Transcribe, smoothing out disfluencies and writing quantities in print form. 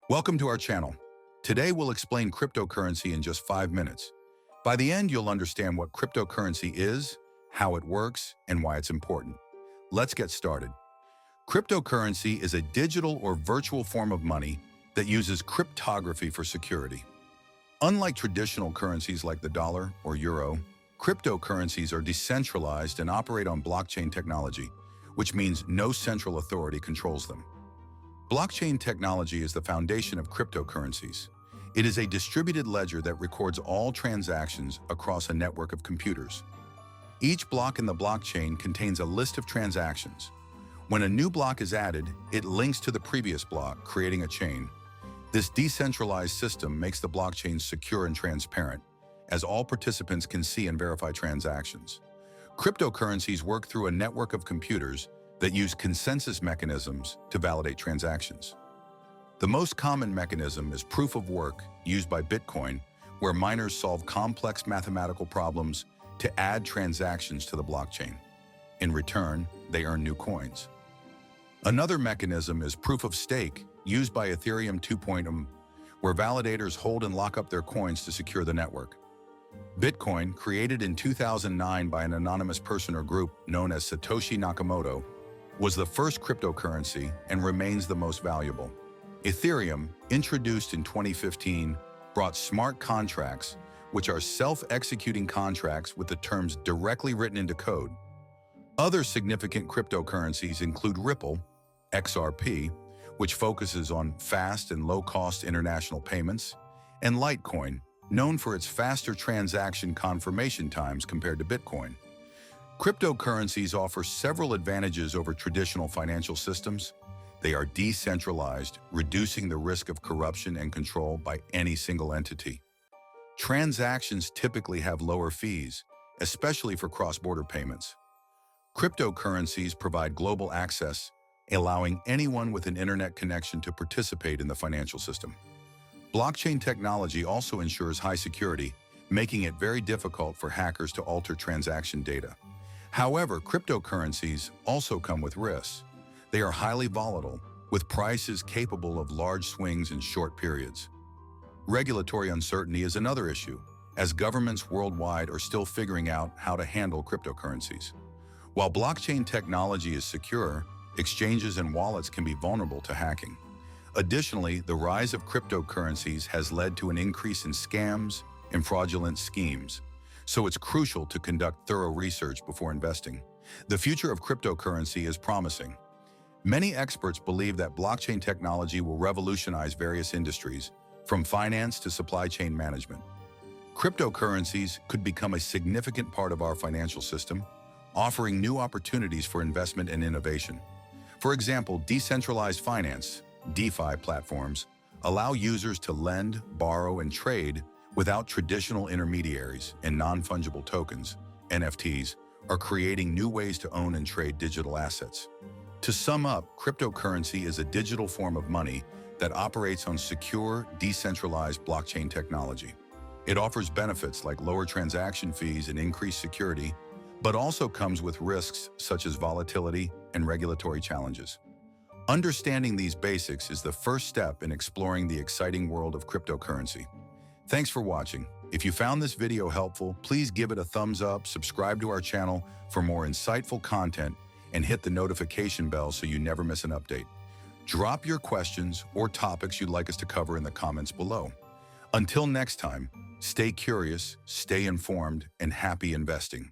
Welcome to our channel. Today we'll explain cryptocurrency in just 5 minutes. By the end, you'll understand what cryptocurrency is, how it works, and why it's important. Let's get started. Cryptocurrency is a digital or virtual form of money that uses cryptography for security. Unlike traditional currencies like the dollar or euro, cryptocurrencies are decentralized and operate on blockchain technology, which means no central authority controls them. Blockchain technology is the foundation of cryptocurrencies. It is a distributed ledger that records all transactions across a network of computers. Each block in the blockchain contains a list of transactions. When a new block is added, it links to the previous block, creating a chain. This decentralized system makes the blockchain secure and transparent, as all participants can see and verify transactions. Cryptocurrencies work through a network of computers that use consensus mechanisms to validate transactions. The most common mechanism is proof of work used by Bitcoin, where miners solve complex mathematical problems to add transactions to the blockchain. In return, they earn new coins. Another mechanism is proof of stake, used by Ethereum 2.0, where validators hold and lock up their coins to secure the network. Bitcoin, created in 2009 by an anonymous person or group known as Satoshi Nakamoto, was the first cryptocurrency and remains the most valuable. Ethereum, introduced in 2015, brought smart contracts, which are self-executing contracts with the terms directly written into code. Other significant cryptocurrencies include Ripple, XRP, which focuses on fast and low-cost international payments, and Litecoin, known for its faster transaction confirmation times compared to Bitcoin. Cryptocurrencies offer several advantages over traditional financial systems. They are decentralized, reducing the risk of corruption and control by any single entity. Transactions typically have lower fees, especially for cross-border payments. Cryptocurrencies provide global access, allowing anyone with an internet connection to participate in the financial system. Blockchain technology also ensures high security, making it very difficult for hackers to alter transaction data. However, cryptocurrencies also come with risks. They are highly volatile, with prices capable of large swings in short periods. Regulatory uncertainty is another issue, as governments worldwide are still figuring out how to handle cryptocurrencies. While blockchain technology is secure, exchanges and wallets can be vulnerable to hacking. Additionally, the rise of cryptocurrencies has led to an increase in scams and fraudulent schemes, so it's crucial to conduct thorough research before investing. The future of cryptocurrency is promising. Many experts believe that blockchain technology will revolutionize various industries, from finance to supply chain management. Cryptocurrencies could become a significant part of our financial system, offering new opportunities for investment and innovation. For example, decentralized finance, DeFi platforms, allow users to lend, borrow, and trade without traditional intermediaries, and non-fungible tokens, NFTs, are creating new ways to own and trade digital assets. To sum up, cryptocurrency is a digital form of money that operates on secure, decentralized blockchain technology. It offers benefits like lower transaction fees and increased security, but also comes with risks such as volatility and regulatory challenges. Understanding these basics is the first step in exploring the exciting world of cryptocurrency. Thanks for watching. If you found this video helpful, please give it a thumbs up, subscribe to our channel for more insightful content, and hit the notification bell so you never miss an update. Drop your questions or topics you'd like us to cover in the comments below. Until next time, stay curious, stay informed, and happy investing.